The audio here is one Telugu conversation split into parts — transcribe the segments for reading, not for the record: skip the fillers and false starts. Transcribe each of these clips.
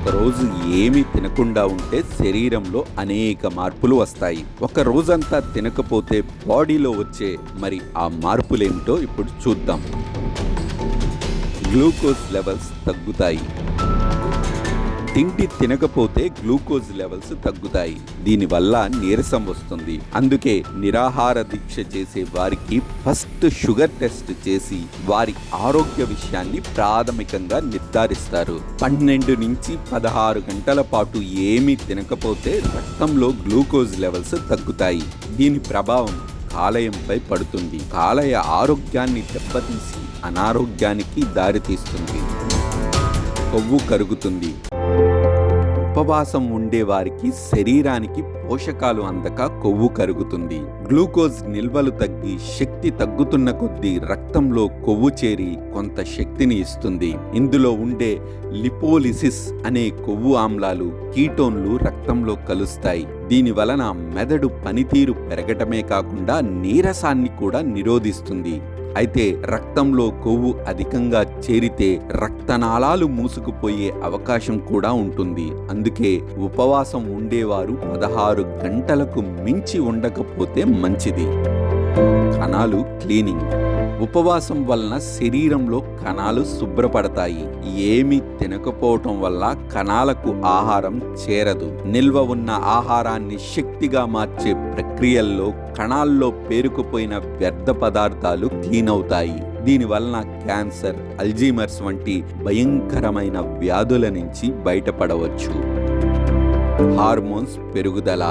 ఒకరోజు ఏమీ తినకుండా ఉంటే శరీరంలో అనేక మార్పులు వస్తాయి. ఒక రోజంతా తినకపోతే బాడీలో వచ్చే మరి ఆ మార్పులేమిటో ఇప్పుడు చూద్దాం. గ్లూకోజ్ లెవెల్స్ తగ్గుతాయి. తిండి తినకపోతే గ్లూకోజ్ లెవెల్స్ తగ్గుతాయి. దీనివల్ల నీరసం వస్తుంది. అందుకే నిరాహార దీక్ష చేసే వారికి ఫస్ట్ షుగర్ టెస్ట్ చేసి వారి ఆరోగ్య విషయాన్ని ప్రాథమికంగా నిర్ధారిస్తారు. 12 నుంచి 16 గంటల పాటు ఏమీ తినకపోతే రక్తంలో గ్లూకోజ్ లెవెల్స్ తగ్గుతాయి. దీని ప్రభావం కాలేయంపై పడుతుంది. కాలేయ ఆరోగ్యాన్ని దెబ్బతీసి అనారోగ్యానికి దారితీస్తుంది. కొవ్వు కరుగుతుంది. ఉపవాసం ఉండే వారికి శరీరానికి పోషకాలు అందక కొవ్వు కరుగుతుంది. గ్లూకోజ్ నిల్వలు తగ్గి శక్తి తగ్గుతున్న కొద్దీ రక్తంలో కొవ్వు చేరి కొంత శక్తిని ఇస్తుంది. ఇందులో ఉండే లిపోలిసిస్ అనే కొవ్వు ఆమ్లాలు కీటోన్లు రక్తంలో కలుస్తాయి. దీని వలన మెదడు పనితీరు పెరగటమే కాకుండా నీరసాన్ని కూడా నిరోధిస్తుంది. అయితే రక్తంలో కొవ్వు అధికంగా చేరితే రక్తనాళాలు మూసుకుపోయే అవకాశం కూడా ఉంటుంది. అందుకే ఉపవాసం ఉండేవారు 16 గంటలకు మించి ఉండకపోతే మంచిది. కణాలు క్లీనింగ్. ఉపవాసం వలన శరీరంలో కణాలు శుభ్రపడతాయి. ఏమీ తినకపోవటం వల్ల కణాలకు ఆహారం చేరదు. నిల్వ ఉన్న ఆహారాన్ని శక్తిగా మార్చే ప్రక్రియల్లో కణాల్లో పేరుకుపోయిన వ్యర్థ పదార్థాలు క్లీన్ అవుతాయి. దీనివలన క్యాన్సర్, అల్జీమర్స్ వంటి భయంకరమైన వ్యాధుల నుంచి బయటపడవచ్చు. హార్మోన్స్ పెరుగుదల.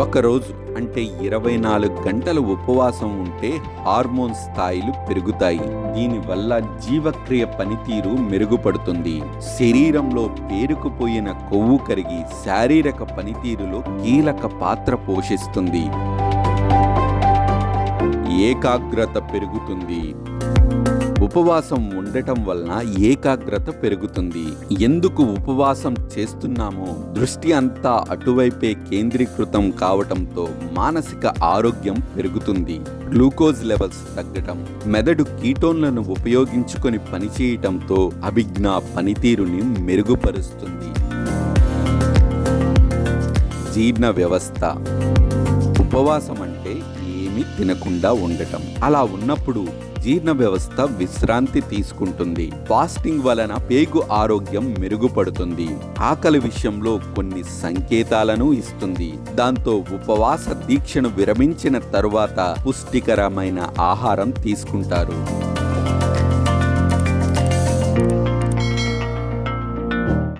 ఒకరోజు అంటే 24 గంటలు ఉపవాసం ఉంటే హార్మోన్ స్థాయిలు పెరుగుతాయి. దీనివల్ల జీవక్రియ పనితీరు మెరుగుపడుతుంది. శరీరంలో పేరుకుపోయిన కొవ్వు కరిగి శారీరక పనితీరులో కీలక పాత్ర పోషిస్తుంది. ఏకాగ్రత పెరుగుతుంది. ఉపవాసం ఉండటం వలన ఏకాగ్రత పెరుగుతుంది. ఎందుకు ఉపవాసం చేస్తున్నామో దృష్టి అంతా అటువైపే కేంద్రీకృతం కావటంతో మానసిక ఆరోగ్యం పెరుగుతుంది. గ్లూకోజ్ లెవెల్స్ తగ్గటం, మెదడు కీటోన్లను ఉపయోగించుకొని పనిచేయటంతో అభిజ్ఞా పనితీరుని మెరుగుపరుస్తుంది. జీర్ణ వ్యవస్థ. ఉపవాసం అంటే ఏమీ తినకుండా ఉండటం. అలా ఉన్నప్పుడు జీర్ణ వ్యవస్థ విశ్రాంతి తీసుకుంటుంది. ఫాస్టింగ్ వలన పేగు ఆరోగ్యం మెరుగుపడుతుంది. ఆకలి విషయంలో కొన్ని సంకేతాలను ఇస్తుంది. దాంతో ఉపవాస దీక్షను విరమించిన తరువాత పుష్టికరమైన ఆహారం తీసుకుంటారు.